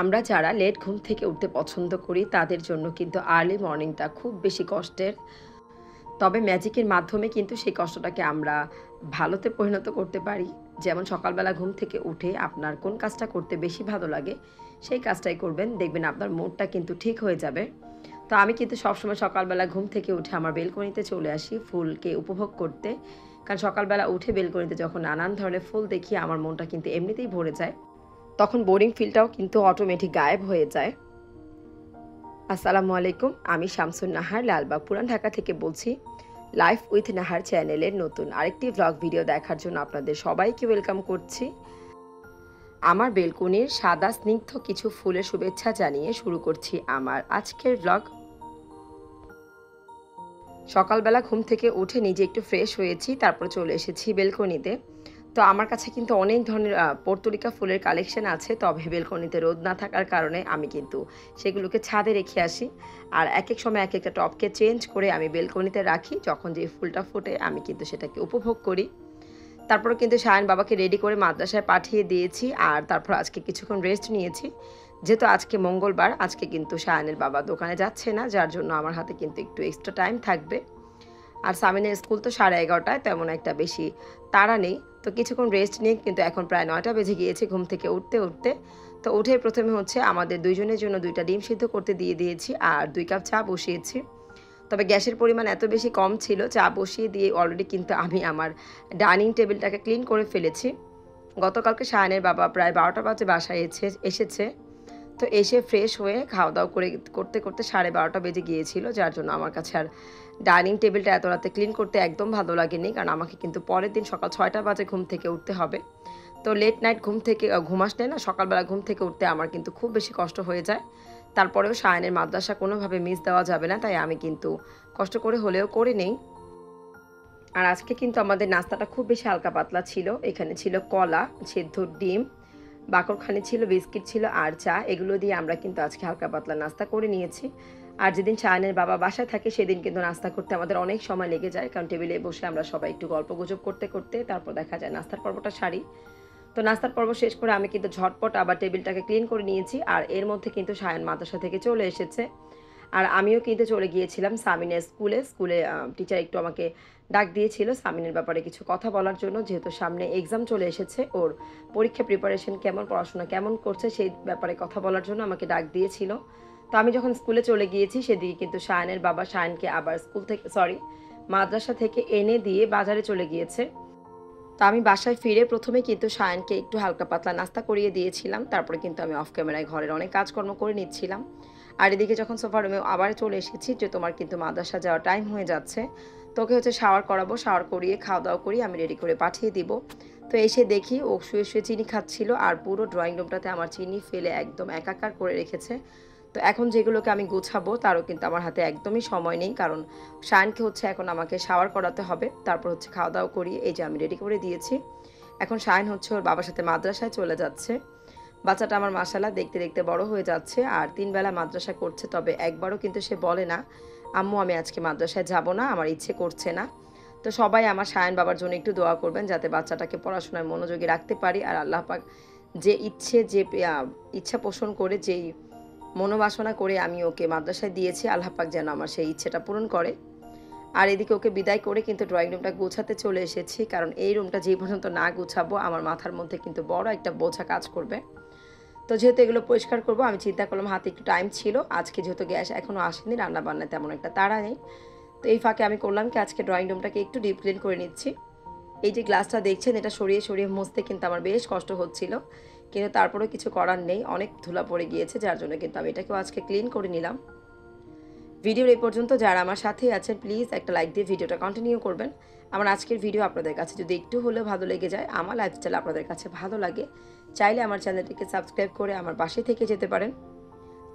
আমরা যারা লেট ঘুম থেকে উঠতে পছন্দ করি তাদের জন্য কিন্তু আর্লি মর্নিংটা খুব বেশি কষ্টের। তবে ম্যাজিকের মাধ্যমে কিন্তু সেই কষ্টটাকে আমরা ভালোতে পরিণত করতে পারি। যেমন সকালবেলা ঘুম থেকে উঠে আপনার কোন কাজটা করতে বেশি ভালো লাগে সেই কাজটাই করবেন, দেখবেন আপনার মুডটা কিন্তু ঠিক হয়ে যাবে। তো আমি কিন্তু সবসময় সকালবেলা ঘুম থেকে উঠে আমার বেলকনিতে চলে আসি ফুলকে উপভোগ করতে। কারণ সকালবেলা উঠে বেলকনিতে যখন নানান ধরনের ফুল দেখি আমার মনটা কিন্তু এমনিতেই ভরে যায়। তখন বোরিং ফিলটাও কিন্তু অটোমেটিক গায়েব হয়ে যায়। আসসালামু আলাইকুম, আমি শামসুন নাহার লালবাগ পুরান ঢাকা থেকে বলছি। লাইফ উইথ নাহার চ্যানেলের নতুন আরেকটি ব্লগ ভিডিও দেখার জন্য আপনাদের সবাইকে ওয়েলকাম করছি। আমার বেলকনির সাদা স্নিগ্ধ কিছু ফুলের শুভেচ্ছা জানিয়ে শুরু করছি আমার আজকের ব্লগ। সকালবেলা ঘুম থেকে উঠে নিজে একটু ফ্রেশ হয়েছি, তারপর চলে এসেছি বেলকনিতে। তো আমার কাছে কিন্তু অনেক ধরনের পর্তুলিকা ফুলের কালেকশন আছে, তবে বেলকনিতে রোদ না থাকার কারণে আমি কিন্তু সেগুলোকে ছাদে রেখে আসি। আর এক এক সময় এক একটা টপকে চেঞ্জ করে আমি বেলকনিতে রাখি, যখন যে ফুলটা ফোটে আমি কিন্তু সেটাকে উপভোগ করি। তারপরে কিন্তু শায়ান বাবাকে রেডি করে মাদ্রাসায় পাঠিয়ে দিয়েছি, আর তারপর আজকে কিছুক্ষণ রেস্ট নিয়েছি। যেহেতু আজকে মঙ্গলবার, আজকে কিন্তু শায়ানের বাবা দোকানে যাচ্ছে না, যার জন্য আমার হাতে কিন্তু একটু এক্সট্রা টাইম থাকবে। আর সামিনের স্কুল তো 11:30টায়, তেমন একটা বেশি তাড়া নেই। তো কিছুক্ষণ রেস্ট নিয়ে কিন্তু এখন প্রায় 9টা বেজে গিয়েছে ঘুম থেকে উঠতে উঠতে। তো উঠে প্রথমে হচ্ছে আমাদের দুইজনের জন্য 2টা ডিম সিদ্ধ করতে দিয়ে দিয়েছি আর 2 কাপ চা বসিয়েছি। তবে গ্যাসের পরিমাণ এত বেশি কম ছিল, চা বসিয়ে দিয়ে অলরেডি কিন্তু আমি আমার ডাইনিং টেবিলটাকে ক্লিন করে ফেলেছি। গতকালকে শায়ানের বাবা প্রায় 12টা বাজে বাসায় এসেছে। তো এসে ফ্রেশ হয়ে খাওয়া দাওয়া করতে করতে 12:30 বেজে গিয়েছিল, যার জন্য আমার কাছে আর ডাইনিং টেবিলটা এত রাতে ক্লিন করতে একদম ভালো লাগেনি, কারণ আমাকে কিন্তু পরের দিন সকাল 6টা বাজে ঘুম থেকে উঠতে হবে। তো লেট নাইট ঘুম থেকে ঘুম আসলে না, সকালবেলা ঘুম থেকে উঠতে আমার কিন্তু খুব বেশি কষ্ট হয়ে যায়। তারপরেও শায়ানের মাদ্রাসা কোনোভাবে মিস দেওয়া যাবে না, তাই আমি কিন্তু কষ্ট করে হলেও করে নেই। আর আজকে কিন্তু আমাদের নাস্তাটা খুব বেশি হালকা পাতলা ছিল। এখানে ছিল কলা, সেদ্ধ ডিম, বাকরখানি ছিল, বিস্কিট ছিল আর চা। এগুলো দিয়ে আমরা কিন্তু আজকে হালকা পাতলা নাস্তা করে নিয়েছি। আর যেদিন শায়ানের বাবা বাসায় থাকে সেদিন কিন্তু নাস্তা করতে আমাদের অনেক সময় লেগে যায়, কারণ টেবিলে বসে আমরা সবাই একটু গল্পগুজব করতে করতে তারপর দেখা যায় নাস্তার পর্বটা সারি। তো নাস্তার পর্ব শেষ করে আমি কিন্তু ঝটপট আবার টেবিলটাকে ক্লিন করে নিয়েছি, আর এর মধ্যে কিন্তু শায়ান মাদ্রাসা থেকে চলে এসেছে। আর আমিও কিন্তু চলে গিয়েছিলাম সামিনের স্কুলে টিচার একটু আমাকে ডাক দিয়েছিল সামিনের ব্যাপারে কিছু কথা বলার জন্য, যেহেতু সামনে এক্সাম চলে এসেছে, ওর পরীক্ষা প্রিপারেশন কেমন, পড়াশোনা কেমন করছে সেই ব্যাপারে কথা বলার জন্য আমাকে ডাক দিয়েছিল। তো আমি যখন স্কুলে চলে গিয়েছি সেদিকে কিন্তু শায়ানের বাবা শায়ানকে আবার মাদ্রাসা থেকে এনে দিয়ে বাজারে চলে গিয়েছে। তো আমি বাসায় ফিরে প্রথমে কিন্তু শায়ানকে একটু হালকা পাতলা নাস্তা করিয়ে দিয়েছিলাম, তারপরে কিন্তু আমি অফ ক্যামেরায় ঘরের অনেক কাজকর্ম করে নিচ্ছিলাম। আর এদিকে যখন সোফা রুমে আবার চলে এসেছি, যে তোমার কিন্তু মাদ্রাসা যাওয়ার টাইম হয়ে যাচ্ছে, তোকে হচ্ছে শাওয়ার করাবো, শাওয়ার করিয়ে খাওয়া দাওয়া করি আমি রেডি করে পাঠিয়ে দিব। তো এসে দেখি ও শুয়ে শুয়ে চিনি খাচ্ছিল, আর পুরো ড্রয়িং রুমটাতে আমার চিনি ফেলে একদম একাকার করে রেখেছে। তো এখন যেগুলোকে আমি গোছাবো তারও কিন্তু আমার হাতে একদমই সময় নেই, কারণ শায়ানকে হচ্ছে এখন আমাকে শাওয়ার করাতে হবে, তারপর হচ্ছে খাওয়া দাওয়া করিয়ে এই যে আমি রেডি করে দিয়েছি। এখন শায়ান হচ্ছে ওর বাবার সাথে মাদ্রাসায় চলে যাচ্ছে। বাচ্চাটা আমার মাশাআল্লাহ দেখতে দেখতে বড় হয়ে যাচ্ছে, আর 3 বেলা মাদ্রাসা করছে, তবে একবারও কিন্তু সে বলে না আম্মু আমি আজকে মাদ্রাসায় যাব না, আমার ইচ্ছে করছে না। তো সবাই আমার শায়ান বাবার জন্য একটু দোয়া করবেন, যাতে বাচ্চাটাকে পড়াশোনায় মনোযোগী রাখতে পারি। আর আল্লাহ পাক যে ইচ্ছা পোষণ করে, যেই মনোবাসনা করে আমি ওকে মাদ্রাসায় দিয়েছি, আল্লাহ পাক যেন আমার সেই ইচ্ছেটা পূরণ করে। আর এদিকে ওকে বিদায় করে কিন্তু ড্রয়িং রুমটা গোছাতে চলে এসেছি, কারণ এই রুমটা যে পর্যন্ত না গুছাবো আমার মাথার মধ্যে কিন্তু বড় একটা বোঝা কাজ করবে। তো যেহেতু এগুলো পরিষ্কার করবো, আমি চিন্তা করলাম হাতে একটু টাইম ছিল, আজকে যেহেতু গ্যাস এখনও আসেনি, রান্না বান্নায় তেমন একটা তাড়া নেই। তো এই ফাঁকে আমি করলাম কি, আজকে ড্রয়িং রুমটাকে একটু ডিপ ক্লিন করে নিচ্ছি। এই যে গ্লাসটা দেখছেন, এটা সরিয়ে সরিয়ে মুছতে কিন্তু আমার বেশ কষ্ট হচ্ছিল, কিন্তু তারপরেও কিছু করার নেই, অনেক ধুলা পড়ে গিয়েছে, যার জন্য কিন্তু আমি এটাকেও আজকে ক্লিন করে নিলাম। ভিডিওর এই পর্যন্ত যারা আমার সাথেই আছেন প্লিজ একটা লাইক দিয়ে ভিডিওটা কন্টিনিউ করবেন। আমার আজকের ভিডিও আপনাদের কাছে যদি একটু হলেও ভালো লেগে যায়, আমার লাইফস্টাইল আপনাদের কাছে ভালো লাগে, চাইলে আমার চ্যানেলটিকে সাবস্ক্রাইব করে আমার পাশে থেকে যেতে পারেন।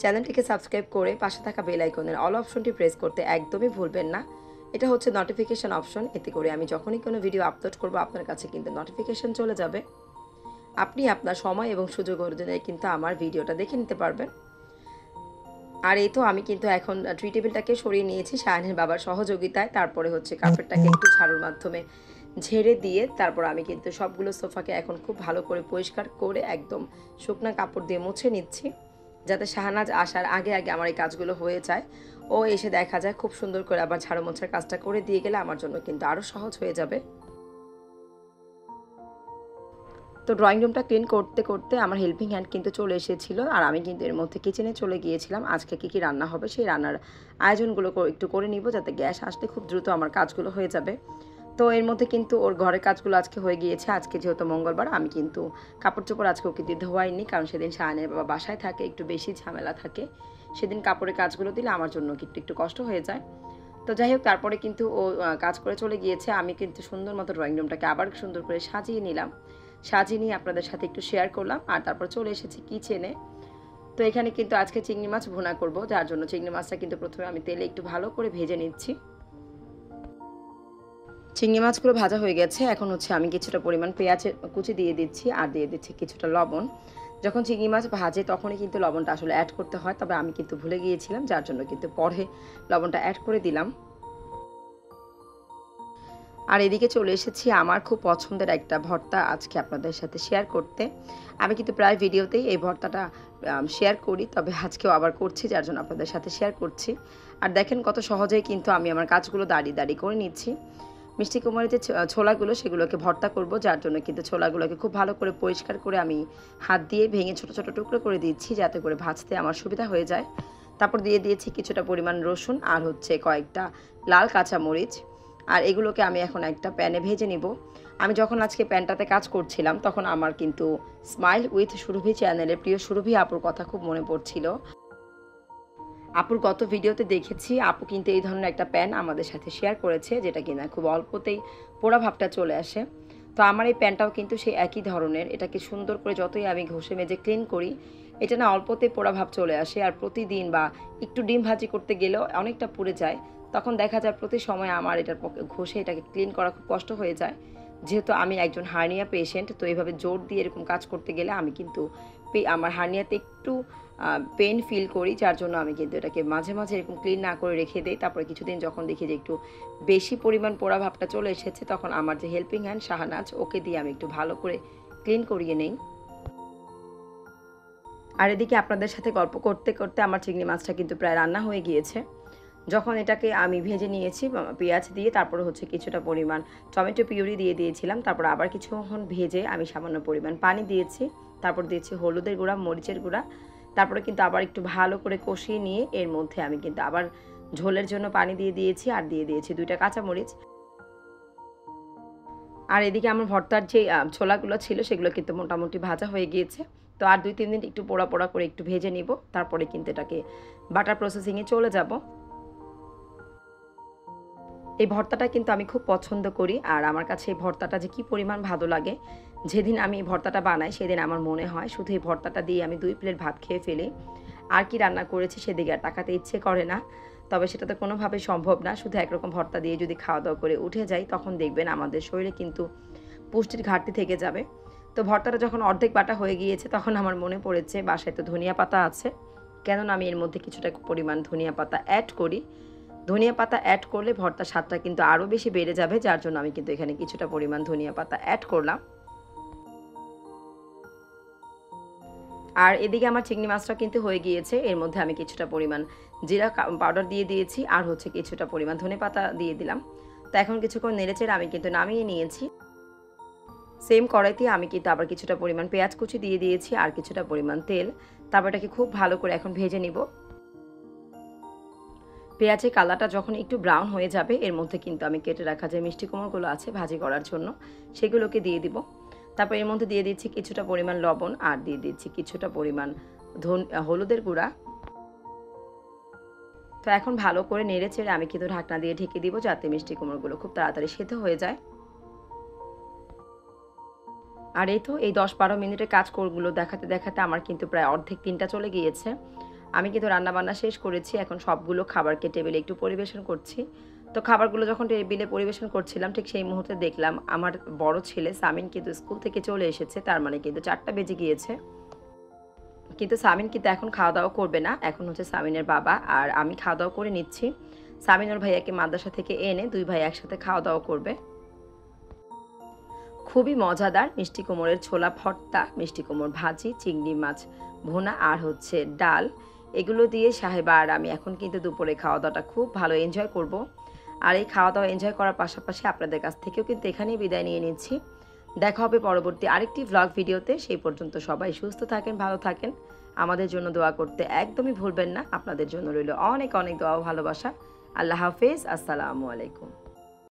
চ্যানেলটিকে সাবস্ক্রাইব করে পাশে থাকা বেল আইকনের অল অপশনটি প্রেস করতে একদমই ভুলবেন না। এটা হচ্ছে নোটিফিকেশন অপশন, এতে করে আমি যখনই কোনো ভিডিও আপলোড করব আপনার কাছে কিন্তু নোটিফিকেশন চলে যাবে। আপনি আপনার সময় এবং সুযোগ অনুযায়ী কিন্তু আমার ভিডিওটা দেখে নিতে পারবেন। আর এই তো আমি কিন্তু এখন ট্রি টেবিলটাকে সরিয়ে নিয়েছি শায়ানের বাবার সহযোগিতায়, তারপরে হচ্ছে কার্পেটটাকে একটু ঝাড়ুর মাধ্যমে ঝেড়ে দিয়ে তারপর আমি কিন্তু সবগুলো সোফাকে এখন খুব ভালো করে পরিষ্কার করে একদম শুকনা কাপড় দিয়ে মুছে নিচ্ছি। যাতে শাহনাজ আসার আগে আগে আমার এই কাজগুলো হয়ে যায়। ও এসে দেখা যায় খুব সুন্দর করে আবার ঝাড়ু মোছার কাজটা করে দিয়ে গেলে আমার জন্য কিন্তু আরও সহজ হয়ে যাবে। তো ড্রয়িং রুমটা ক্লিন করতে করতে আমার হেল্পিং হ্যান্ড কিন্তু চলে এসেছিল, আর আমি কিন্তু এর মধ্যে কিচেনে চলে গিয়েছিলাম। আজকে কী কী রান্না হবে সেই রান্নার আয়োজনগুলো একটু করে নিব, যাতে গ্যাস আসলে খুব দ্রুত আমার কাজগুলো হয়ে যাবে। তো এর মধ্যে কিন্তু ওর ঘরের কাজগুলো আজকে হয়ে গিয়েছে। আজকে যেহেতু মঙ্গলবার, আমি কিন্তু কাপড় চোপড় আজকে ওকে দিয়ে ধোয়াইনি, কারণ সেদিন শাহানের বাবা বাসায় থাকে, একটু বেশি ঝামেলা থাকে। সেদিন কাপড়ের কাজগুলো দিলে আমার জন্য একটু একটু কষ্ট হয়ে যায়। তো যাই হোক, তারপরে কিন্তু ও কাজ করে চলে গিয়েছে। আমি কিন্তু সুন্দর মতো ড্রয়িং রুমটাকে আবার সুন্দর করে সাজিয়ে নিলাম। সাজিয়ে নিয়ে আপনাদের সাথে একটু শেয়ার করলাম, আর তারপর চলে এসেছি কিচেনে। তো এখানে কিন্তু আজকে চিংড়ি মাছ ভুনা করব, যার জন্য চিংড়ি মাছটা কিন্তু প্রথমে আমি তেলে একটু ভালো করে ভেজে নিচ্ছি। চিংড়ি মাছগুলো ভাজা হয়ে গেছে। এখন হচ্ছে আমি কিছুটা পরিমাণ পেঁয়াজ কুচি দিয়ে দিচ্ছি, আর দিয়ে দিচ্ছি কিছুটা লবণ। যখন চিংড়ি মাছ ভাজে তখনই কিন্তু লবণটা আসলে অ্যাড করতে হয়, তবে আমি কিন্তু ভুলে গিয়েছিলাম, যার জন্য কিন্তু পরে লবণটা অ্যাড করে দিলাম। আর এদিকে চলে এসেছি আমার খুব পছন্দের একটা ভর্তা আজকে আপনাদের সাথে শেয়ার করতে। আমি কিন্তু প্রায় ভিডিওতেই এই ভর্তাটা শেয়ার করি, তবে আজকেও আবার করছি, যার জন্য আপনাদের সাথে শেয়ার করছি। আর দেখেন কত সহজেই কিন্তু আমি আমার কাজগুলো দাঁড়িয়ে দাঁড়িয়ে করে নিচ্ছি। মিষ্টি কুমড়ের যে ছোলাগুলো সেগুলোকে ভর্তা করব, যার জন্য কিন্তু ছোলাগুলোকে খুব ভালো করে পরিষ্কার করে আমি হাত দিয়ে ভেঙে ছোট ছোট টুকরো করে দিচ্ছি, যাতে করে ভাজতে আমার সুবিধা হয়ে যায়। তারপর দিয়ে দিয়েছি কিছুটা পরিমাণ রসুন, আর হচ্ছে কয়েকটা লাল কাঁচামরিচ। আর এগুলোকে আমি এখন একটা প্যানে ভেজে নিব। আমি যখন আজকে প্যানটাতে কাজ করছিলাম, তখন আমার কিন্তু স্মাইল উইথ সুরভি চ্যানেলের প্রিয় সুরভি আপুর কথা খুব মনে পড়ছিল। আপুর গত ভিডিওতে দেখেছি আপু কিন্তু এই ধরনের একটা প্যান আমাদের সাথে শেয়ার করেছে, যেটা কিনা খুব অল্পতেই পোড়া ভাবটা চলে আসে। তো আমার এই প্যানটাও কিন্তু সেই একই ধরনের। এটাকে সুন্দর করে যতই আমি ঘষে মেজে ক্লিন করি, এটা না অল্পতেই পোড়া ভাব চলে আসে। আর প্রতিদিন বা একটু ডিম ভাজি করতে গেলেও অনেকটা পুড়ে যায়। তখন দেখা যায় প্রতি সময় আমার এটার পক্ষে ঘষে এটাকে ক্লিন করা খুব কষ্ট হয়ে যায়। যেহেতু আমি একজন হার্নিয়া পেশেন্ট, তো এইভাবে জোর দিয়ে এরকম কাজ করতে গেলে আমি কিন্তু আমার হার্নিয়াতে একটু পেন ফিল করি, যার জন্য আমি কিন্তু এটাকে মাঝে মাঝে এরকম ক্লিন না করে রেখে দিই। তারপরে কিছুদিন যখন দেখি যে একটু বেশি পরিমাণ পোড়া ভাবটা চলে এসেছে, তখন আমার যে হেল্পিং হ্যান্ড শাহানাজ, ওকে দিয়ে আমি একটু ভালো করে ক্লিন করিয়ে নেই। আর এদিকে আপনাদের সাথে গল্প করতে করতে আমার চিংড়ি মাছটা কিন্তু প্রায় রান্না হয়ে গিয়েছে। যখন এটাকে আমি ভেজে নিয়েছি পেঁয়াজ দিয়ে, তারপরে হচ্ছে কিছুটা পরিমাণ টমেটো পিউরি দিয়ে দিয়েছিলাম। তারপর আবার কিছুক্ষণ ভেজে আমি সামান্য পরিমাণ পানি দিয়েছি। তারপর দিয়েছি হলুদের গুঁড়া, মরিচের গুঁড়া। তারপরে কিন্তু আবার একটু ভালো করে কষিয়ে নিয়ে এর মধ্যে আমি কিন্তু আবার ঝোলের জন্য পানি দিয়ে দিয়েছি, আর দিয়ে দিয়েছি 2টা কাঁচামরিচ। আর এদিকে আমার ভর্তার যে ছোলাগুলো ছিল সেগুলো কিন্তু মোটামুটি ভাজা হয়ে গিয়েছে। তো আর 2-3 মিনিট একটু পোড়া পোড়া করে একটু ভেজে নিব, তারপরে কিন্তু এটাকে বাটার প্রসেসিংয়ে চলে যাব। এই ভর্তাটা কিন্তু আমি খুব পছন্দ করি, আর আমার কাছে এই ভর্তাটা যে কী পরিমাণ ভালো লাগে, যেদিন আমি এই ভর্তাটা বানাই সেদিন আমার মনে হয় শুধু এই ভর্তাটা দিয়ে আমি 2 প্লেট ভাত খেয়ে ফেলি। আর কি রান্না করেছি সেদিকে আর তাকাতে ইচ্ছে করে না। তবে সেটা তো কোনোভাবেই সম্ভব না। শুধু একরকম ভর্তা দিয়ে যদি খাওয়া দাওয়া করে উঠে যাই, তখন দেখবেন আমাদের শরীরে কিন্তু পুষ্টির ঘাটতি থেকে যাবে। তো ভর্তাটা যখন অর্ধেক বাটা হয়ে গিয়েছে, তখন আমার মনে পড়েছে বাসায় তো ধনিয়া পাতা আছে, কেননা আমি এর মধ্যে কিছুটা পরিমাণ ধনিয়া পাতা অ্যাড করি। ধনিয়া পাতা অ্যাড করলে ভর্তার স্বাদটা কিন্তু আরও বেশি বেড়ে যাবে, যার জন্য আমি কিন্তু এখানে কিছুটা পরিমাণ ধনিয়া পাতা অ্যাড করলাম। আর এদিকে আমার চিংড়ি মাছটা কিন্তু হয়ে গিয়েছে। এর মধ্যে আমি কিছুটা পরিমাণ জিরা পাউডার দিয়ে দিয়েছি, আর হচ্ছে কিছুটা পরিমাণ ধনেপাতা দিয়ে দিলাম। তো এখন কিছুক্ষণ নেড়েচেড়ে আমি কিন্তু নামিয়ে নিয়েছি। সেম কড়াইতে আমি কিন্তু আবার কিছুটা পরিমাণ পেঁয়াজ কুচি দিয়ে দিয়েছি, আর কিছুটা পরিমাণ তেল। তারপর এটাকে খুব ভালো করে এখন ভেজে নিব। পেঁয়াজের কালারটা যখন একটু ব্রাউন হয়ে যাবে, এর মধ্যে কিন্তু আমি কেটে রাখা যে মিষ্টি কুমড়োগুলো আছে ভাজি করার জন্য, সেগুলোকে দিয়ে দিব। তারপর এর মধ্যে দিয়ে দিচ্ছি কিছুটা পরিমাণ লবণ, আর দিয়ে দিচ্ছি কিছুটা পরিমাণ হলুদের গুঁড়া। তো এখন ভালো করে নেড়ে চেড়ে আমি কিন্তু ঢাকনা দিয়ে ঢেকে দিব, যাতে মিষ্টি কুমড়োগুলো খুব তাড়াতাড়ি সেদ্ধ হয়ে যায়। আর এই তো এই 10-12 মিনিটের কাজগুলো দেখাতে দেখাতে আমার কিন্তু প্রায় অর্ধেক 3টা চলে গিয়েছে। আমি কিন্তু রান্নাবান্না শেষ করেছি। এখন সবগুলো খাবারকে টেবিলে একটু পরিবেশন করছি। তো খাবারগুলো যখন টেবিলে পরিবেশন করছিলাম, ঠিক সেই মুহূর্তে দেখলাম আমার বড় ছেলে সামিন কিন্তু স্কুল থেকে চলে এসেছে। তার মানে কিন্তু 4টা বেজে গিয়েছে। কিন্তু সামিন কিন্তু এখন খাওয়া দাওয়া করবে না। এখন হচ্ছে সামিনের বাবা আর আমি খাওয়া দাওয়া করে নিচ্ছি। সামিন ওর ভাইয়াকে মাদ্রাসা থেকে এনে 2 ভাই একসাথে খাওয়া দাওয়া করবে। খুবই মজাদার মিষ্টি কুমড়ের ছোলা ভর্তা, মিষ্টি কুমড় ভাজি, চিংড়ি মাছ ভুনা আর হচ্ছে ডাল। এগুলো দিয়ে সাহেবা আর আমি এখন কিন্তু দুপুরে খাওয়া দাওয়াটা খুব ভালো এনজয় করব। আর এই খাওয়া দাওয়া এনজয় করার পাশাপাশি আপনাদের কাছ থেকেও কিন্তু এখানেই বিদায় নিয়ে নিচ্ছি। দেখা হবে পরবর্তী আরেকটি ভ্লগ ভিডিওতে। সেই পর্যন্ত সবাই সুস্থ থাকেন, ভালো থাকেন। আমাদের জন্য দোয়া করতে একদমই ভুলবেন না। আপনাদের জন্য রইল অনেক অনেক দোয়া ও ভালোবাসা। আল্লাহ হাফেজ। আসসালামু আলাইকুম।